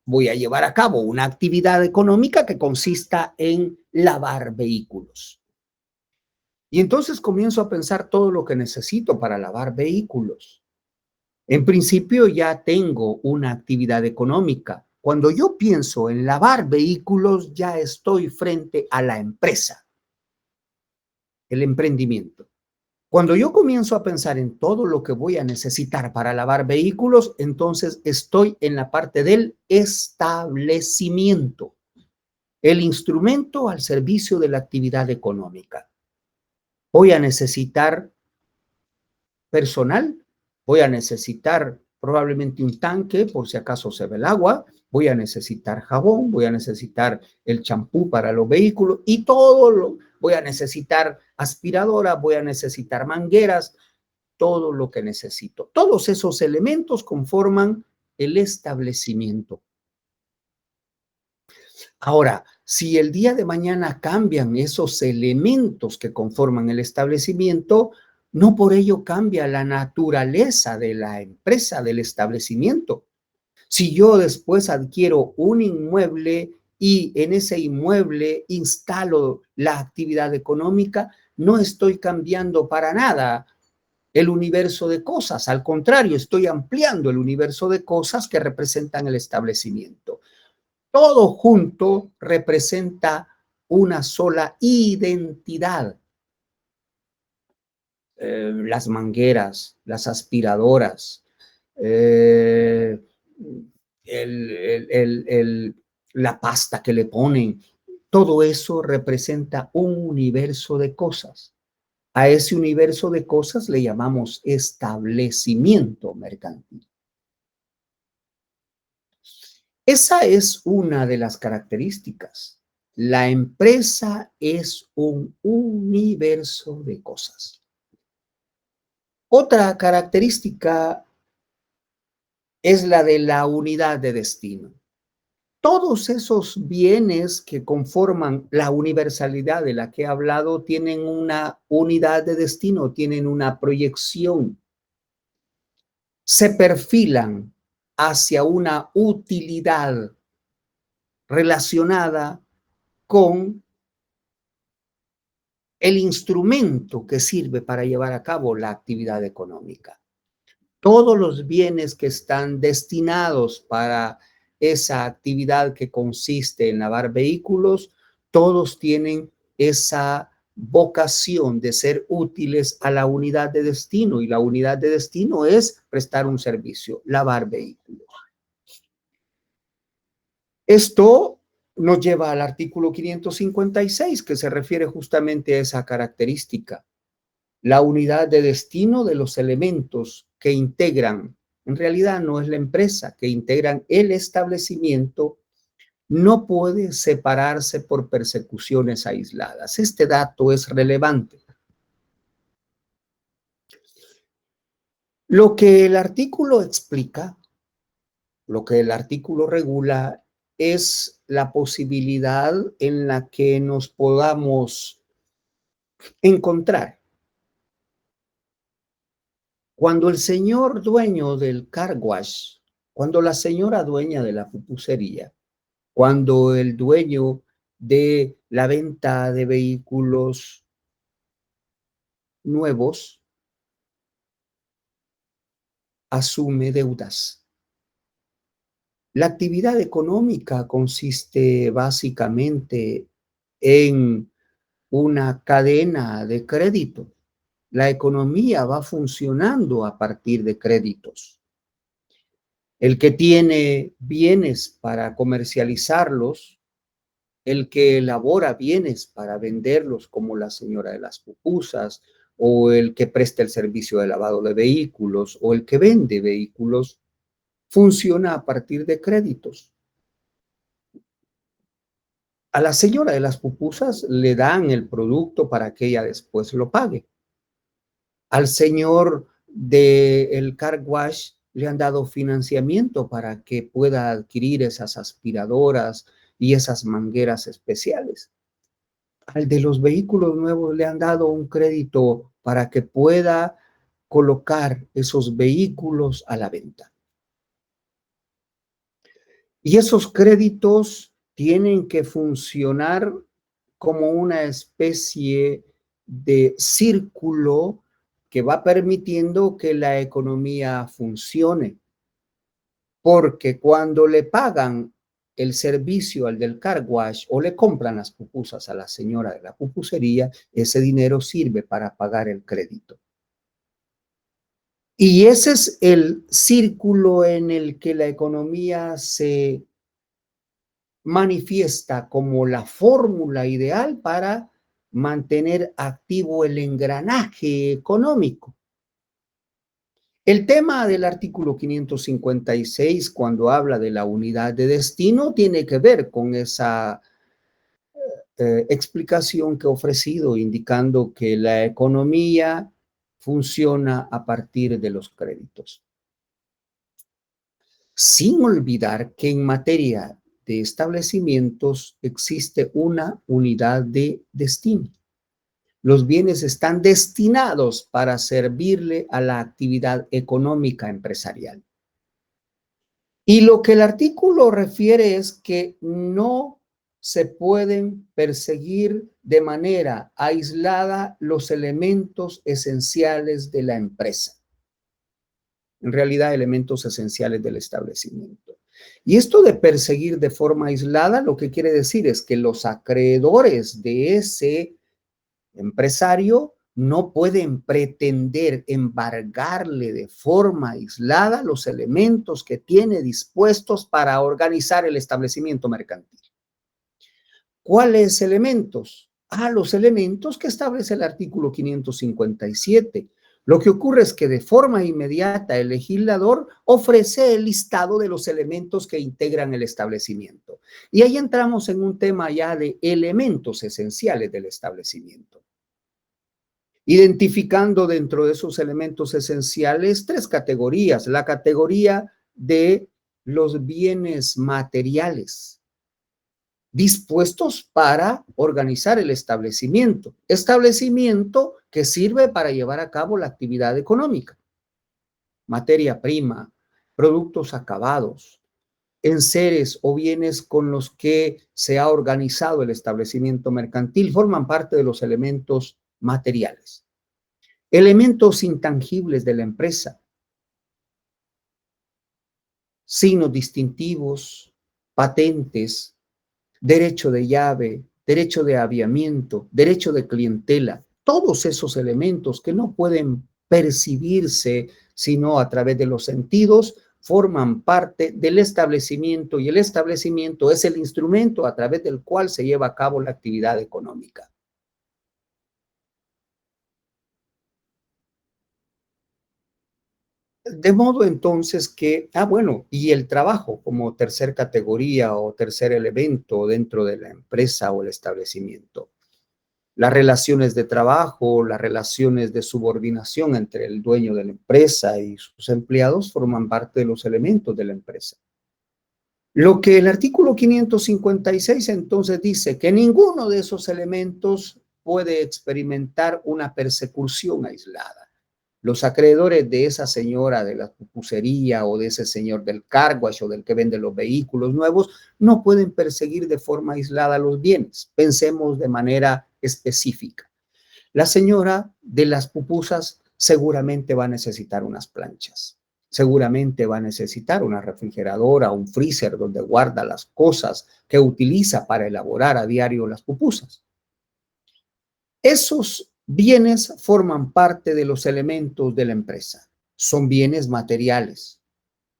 voy a llevar a cabo una actividad económica que consista en lavar vehículos. Y entonces comienzo a pensar todo lo que necesito para lavar vehículos. En principio ya tengo una actividad económica. Cuando yo pienso en lavar vehículos, ya estoy frente a la empresa, el emprendimiento. Cuando yo comienzo a pensar en todo lo que voy a necesitar para lavar vehículos, entonces estoy en la parte del establecimiento, el instrumento al servicio de la actividad económica. Voy a necesitar personal, voy a necesitar probablemente un tanque por si acaso se ve el agua, voy a necesitar jabón, voy a necesitar el champú para los vehículos y voy a necesitar aspiradora, voy a necesitar mangueras, todo lo que necesito. Todos esos elementos conforman el establecimiento. Ahora, si el día de mañana cambian esos elementos que conforman el establecimiento, no por ello cambia la naturaleza de la empresa, del establecimiento. Si yo después adquiero un inmueble y en ese inmueble instalo la actividad económica, no estoy cambiando para nada el universo de cosas. Al contrario, estoy ampliando el universo de cosas que representan el establecimiento. Todo junto representa una sola identidad. Las mangueras, las aspiradoras, la pasta que le ponen, todo eso representa un universo de cosas. A ese universo de cosas le llamamos establecimiento mercantil. Esa es una de las características. La empresa es un universo de cosas. Otra característica es la de la unidad de destino. Todos esos bienes que conforman la universalidad de la que he hablado tienen una unidad de destino, tienen una proyección, se perfilan hacia una utilidad relacionada con el instrumento que sirve para llevar a cabo la actividad económica. Todos los bienes que están destinados para esa actividad que consiste en lavar vehículos, todos tienen esa vocación de ser útiles a la unidad de destino, y la unidad de destino es prestar un servicio, lavar vehículos. Esto nos lleva al artículo 556, que se refiere justamente a esa característica. La unidad de destino de los elementos que integran, en realidad no es la empresa, que integran el establecimiento, no puede separarse por persecuciones aisladas. Este dato es relevante. Lo que el artículo explica, lo que el artículo regula, es la posibilidad en la que nos podamos encontrar. Cuando el señor dueño del car wash, cuando la señora dueña de la pupusería, cuando el dueño de la venta de vehículos nuevos asume deudas. La actividad económica consiste básicamente en una cadena de crédito. La economía va funcionando a partir de créditos. El que tiene bienes para comercializarlos, el que elabora bienes para venderlos, como la señora de las pupusas, o el que presta el servicio de lavado de vehículos, o el que vende vehículos, funciona a partir de créditos. A la señora de las pupusas le dan el producto para que ella después lo pague. Al señor del car wash le han dado financiamiento para que pueda adquirir esas aspiradoras y esas mangueras especiales. Al de los vehículos nuevos le han dado un crédito para que pueda colocar esos vehículos a la venta. Y esos créditos tienen que funcionar como una especie de círculo que va permitiendo que la economía funcione. Porque cuando le pagan el servicio al del car wash o le compran las pupusas a la señora de la pupusería, ese dinero sirve para pagar el crédito. Y ese es el círculo en el que la economía se manifiesta como la fórmula ideal para mantener activo el engranaje económico. El tema del artículo 556, cuando habla de la unidad de destino, tiene que ver con esa explicación que he ofrecido, indicando que la economía funciona a partir de los créditos. Sin olvidar que en materia de establecimientos existe una unidad de destino. Los bienes están destinados para servirle a la actividad económica empresarial. Y lo que el artículo refiere es que no se pueden perseguir de manera aislada los elementos esenciales de la empresa. En realidad, elementos esenciales del establecimiento. Y esto de perseguir de forma aislada, lo que quiere decir es que los acreedores de ese empresario no pueden pretender embargarle de forma aislada los elementos que tiene dispuestos para organizar el establecimiento mercantil. ¿Cuáles elementos? Los elementos que establece el artículo 557. Lo que ocurre es que de forma inmediata el legislador ofrece el listado de los elementos que integran el establecimiento. Y ahí entramos en un tema ya de elementos esenciales del establecimiento, identificando dentro de esos elementos esenciales tres categorías. La categoría de los bienes materiales dispuestos para organizar el establecimiento. Establecimiento que sirve para llevar a cabo la actividad económica. Materia prima, productos acabados, enseres o bienes con los que se ha organizado el establecimiento mercantil forman parte de los elementos materiales. Elementos intangibles de la empresa. Signos distintivos, patentes, derecho de llave, derecho de aviamiento, derecho de clientela, todos esos elementos que no pueden percibirse sino a través de los sentidos, forman parte del establecimiento y el establecimiento es el instrumento a través del cual se lleva a cabo la actividad económica. De modo entonces que, bueno, y el trabajo como tercer categoría o tercer elemento dentro de la empresa o el establecimiento. Las relaciones de trabajo, las relaciones de subordinación entre el dueño de la empresa y sus empleados forman parte de los elementos de la empresa. Lo que el artículo 556 entonces dice que ninguno de esos elementos puede experimentar una persecución aislada. Los acreedores de esa señora de la pupusería o de ese señor del car wash o del que vende los vehículos nuevos no pueden perseguir de forma aislada los bienes. Pensemos de manera específica. La señora de las pupusas seguramente va a necesitar unas planchas. Seguramente va a necesitar una refrigeradora, un freezer donde guarda las cosas que utiliza para elaborar a diario las pupusas. Esos bienes forman parte de los elementos de la empresa. Son bienes materiales.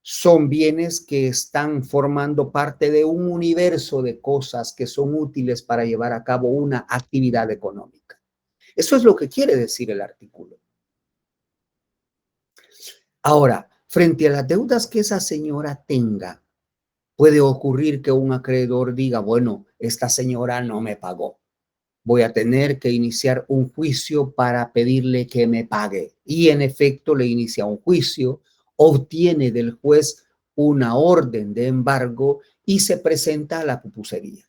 Son bienes que están formando parte de un universo de cosas que son útiles para llevar a cabo una actividad económica. Eso es lo que quiere decir el artículo. Ahora, frente a las deudas que esa señora tenga, puede ocurrir que un acreedor diga, bueno, esta señora no me pagó. Voy a tener que iniciar un juicio para pedirle que me pague. Y en efecto le inicia un juicio, obtiene del juez una orden de embargo y se presenta a la pupusería.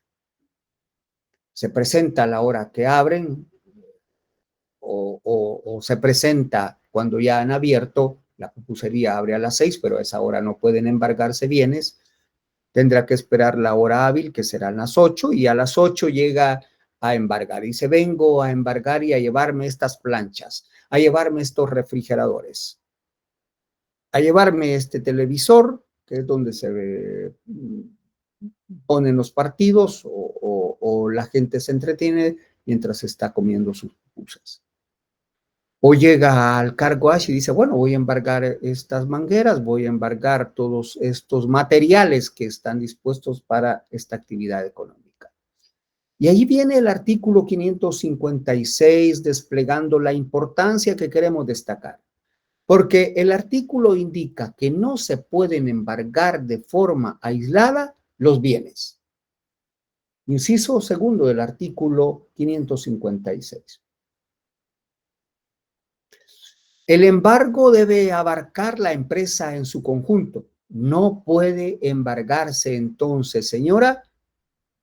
Se presenta a la hora que abren o se presenta cuando ya han abierto. La pupusería abre a las 6, pero a esa hora no pueden embargarse bienes. Tendrá que esperar la hora hábil, que serán las 8, y a las 8 llega a embargar. Dice, vengo a embargar y a llevarme estas planchas, a llevarme estos refrigeradores, a llevarme este televisor, que es donde se ponen los partidos o la gente se entretiene mientras está comiendo sus pupusas. O llega al car wash y dice, bueno, voy a embargar estas mangueras, voy a embargar todos estos materiales que están dispuestos para esta actividad económica. Y ahí viene el artículo 556 desplegando la importancia que queremos destacar. Porque el artículo indica que no se pueden embargar de forma aislada los bienes. Inciso segundo del artículo 556. El embargo debe abarcar la empresa en su conjunto. No puede embargarse entonces, señora,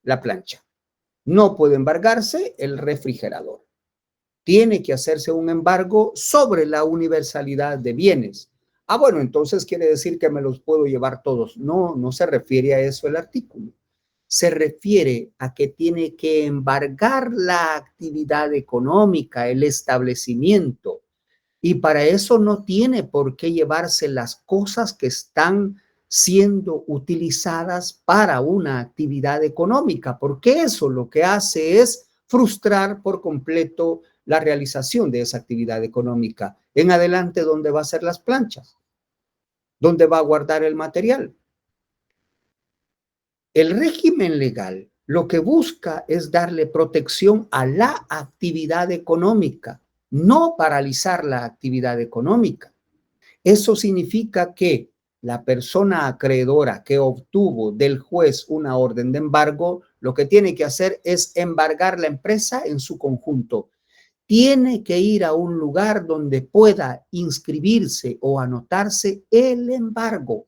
la plancha. No puede embargarse el refrigerador. Tiene que hacerse un embargo sobre la universalidad de bienes. Bueno, entonces quiere decir que me los puedo llevar todos. No, no se refiere a eso el artículo. Se refiere a que tiene que embargar la actividad económica, el establecimiento. Y para eso no tiene por qué llevarse las cosas que están siendo utilizadas para una actividad económica, porque eso lo que hace es frustrar por completo la realización de esa actividad económica. En adelante, ¿dónde va a ser las planchas? ¿Dónde va a guardar el material? El régimen legal lo que busca es darle protección a la actividad económica, no paralizar la actividad económica. Eso significa que la persona acreedora que obtuvo del juez una orden de embargo, lo que tiene que hacer es embargar la empresa en su conjunto. Tiene que ir a un lugar donde pueda inscribirse o anotarse el embargo.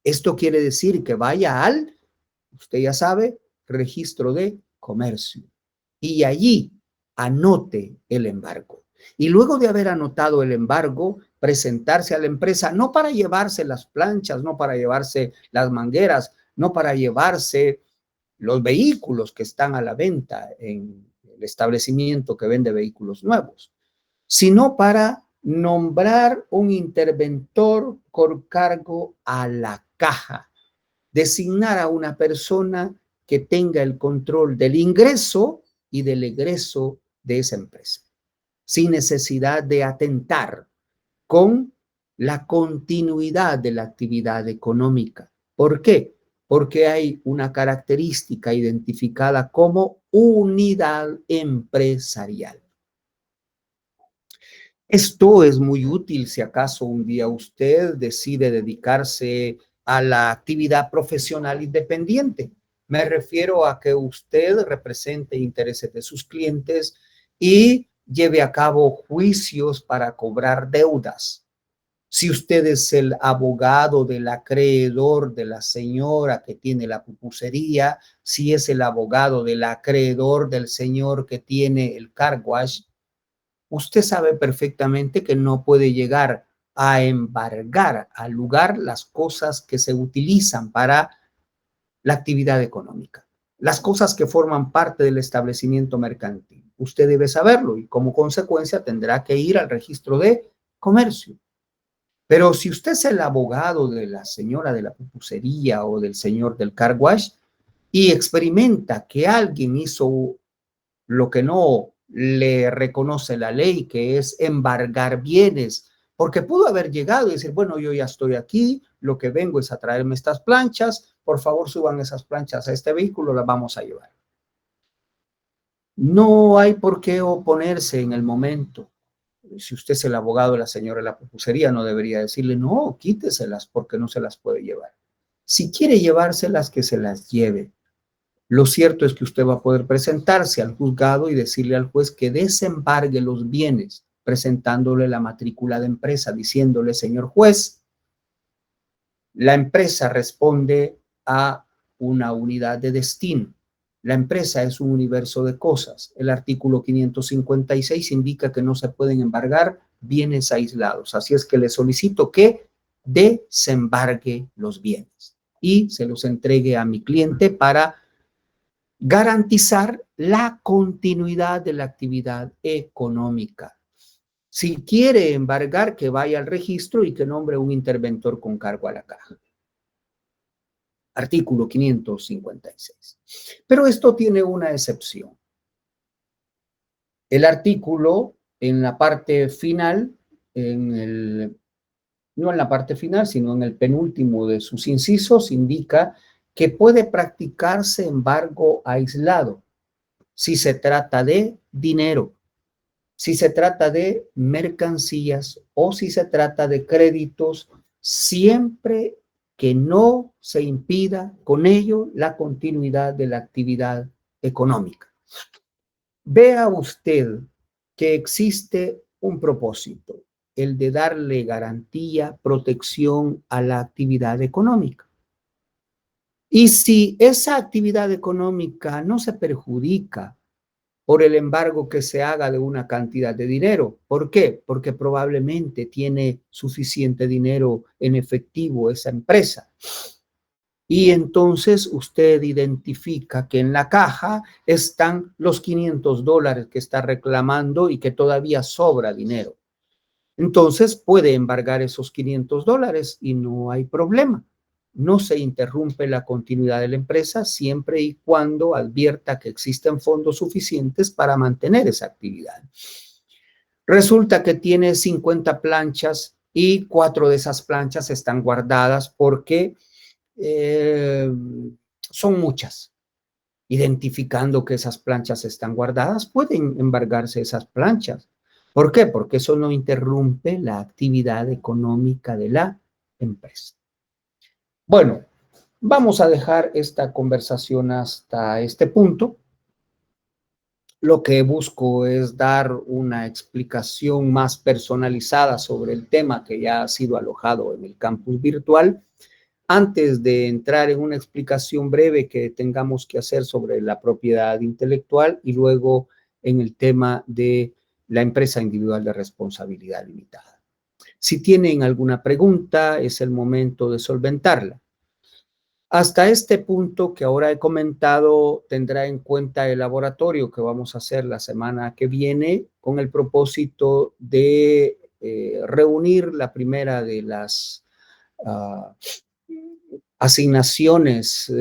Esto quiere decir que vaya al, usted ya sabe, registro de comercio y allí anote el embargo. Y luego de haber anotado el embargo, presentarse a la empresa, no para llevarse las planchas, no para llevarse las mangueras, no para llevarse los vehículos que están a la venta en el establecimiento que vende vehículos nuevos, sino para nombrar un interventor con cargo a la caja, designar a una persona que tenga el control del ingreso y del egreso de esa empresa, sin necesidad de atentar con la continuidad de la actividad económica. ¿Por qué? Porque hay una característica identificada como unidad empresarial. Esto es muy útil si acaso un día usted decide dedicarse a la actividad profesional independiente. Me refiero a que usted represente intereses de sus clientes y lleve a cabo juicios para cobrar deudas. Si usted es el abogado del acreedor de la señora que tiene la pupusería, si es el abogado del acreedor del señor que tiene el car wash, usted sabe perfectamente que no puede llegar a embargar al lugar las cosas que se utilizan para la actividad económica, las cosas que forman parte del establecimiento mercantil. Usted debe saberlo y como consecuencia tendrá que ir al registro de comercio. Pero si usted es el abogado de la señora de la pupusería o del señor del car wash y experimenta que alguien hizo lo que no le reconoce la ley, que es embargar bienes, porque pudo haber llegado y decir, bueno, yo ya estoy aquí, lo que vengo es a traerme estas planchas, por favor suban esas planchas a este vehículo, las vamos a llevar. No hay por qué oponerse en el momento. Si usted es el abogado de la señora de la pupusería, no debería decirle, no, quíteselas porque no se las puede llevar. Si quiere llevárselas, que se las lleve. Lo cierto es que usted va a poder presentarse al juzgado y decirle al juez que desembargue los bienes, presentándole la matrícula de empresa, diciéndole, señor juez, la empresa responde a una unidad de destino. La empresa es un universo de cosas. El artículo 556 indica que no se pueden embargar bienes aislados. Así es que le solicito que desembargue los bienes y se los entregue a mi cliente para garantizar la continuidad de la actividad económica. Si quiere embargar, que vaya al registro y que nombre un interventor con cargo a la caja. Artículo 556. Pero esto tiene una excepción. El artículo en la parte final, no en la parte final, sino en el penúltimo de sus incisos, indica que puede practicarse embargo aislado si se trata de dinero, si se trata de mercancías o si se trata de créditos, siempre que no se impida con ello la continuidad de la actividad económica. Vea usted que existe un propósito, el de darle garantía, protección a la actividad económica. Y si esa actividad económica no se perjudica por el embargo que se haga de una cantidad de dinero. ¿Por qué? Porque probablemente tiene suficiente dinero en efectivo esa empresa. Y entonces usted identifica que en la caja están los $500 que está reclamando y que todavía sobra dinero. Entonces puede embargar esos $500 y no hay problema. No se interrumpe la continuidad de la empresa siempre y cuando advierta que existen fondos suficientes para mantener esa actividad. Resulta que tiene 50 planchas y 4 de esas planchas están guardadas porque son muchas. Identificando que esas planchas están guardadas, pueden embargarse esas planchas. ¿Por qué? Porque eso no interrumpe la actividad económica de la empresa. Bueno, vamos a dejar esta conversación hasta este punto. Lo que busco es dar una explicación más personalizada sobre el tema que ya ha sido alojado en el campus virtual. Antes de entrar en una explicación breve que tengamos que hacer sobre la propiedad intelectual y luego en el tema de la empresa individual de responsabilidad limitada. Si tienen alguna pregunta, es el momento de solventarla. Hasta este punto que ahora he comentado, tendrá en cuenta el laboratorio que vamos a hacer la semana que viene con el propósito de reunir la primera de las asignaciones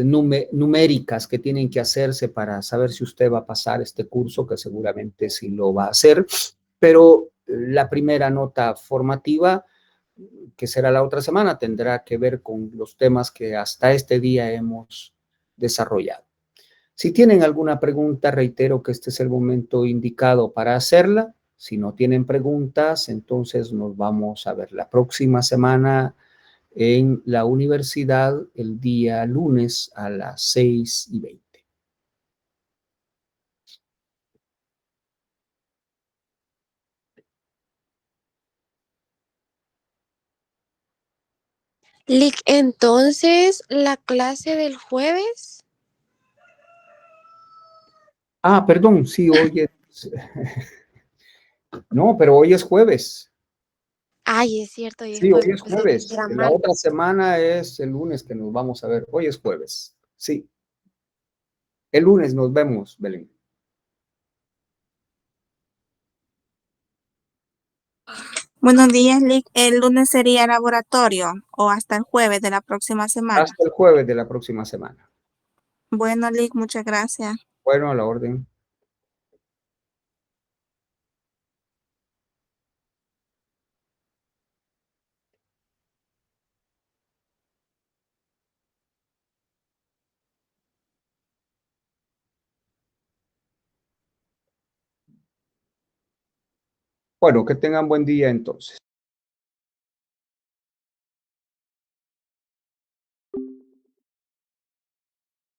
numéricas que tienen que hacerse para saber si usted va a pasar este curso, que seguramente sí lo va a hacer, pero la primera nota formativa que será la otra semana, tendrá que ver con los temas que hasta este día hemos desarrollado. Si tienen alguna pregunta, reitero que este es el momento indicado para hacerla. Si no tienen preguntas, entonces nos vamos a ver la próxima semana en la universidad el día lunes a las 6:20. Lick, entonces, la clase del jueves. Ah, perdón, sí, hoy es... No, pero hoy es jueves. Ay, es cierto, y es Sí, hoy jueves, es entonces dije jueves. era La mal. otra semana es el lunes que nos vamos a ver. Hoy es jueves. Sí, el lunes nos vemos, Belén. Buenos días, Lick. El lunes sería laboratorio o hasta el jueves de la próxima semana. Hasta el jueves de la próxima semana. Bueno, Lick, muchas gracias. Bueno, a la orden. Bueno, que tengan buen día entonces.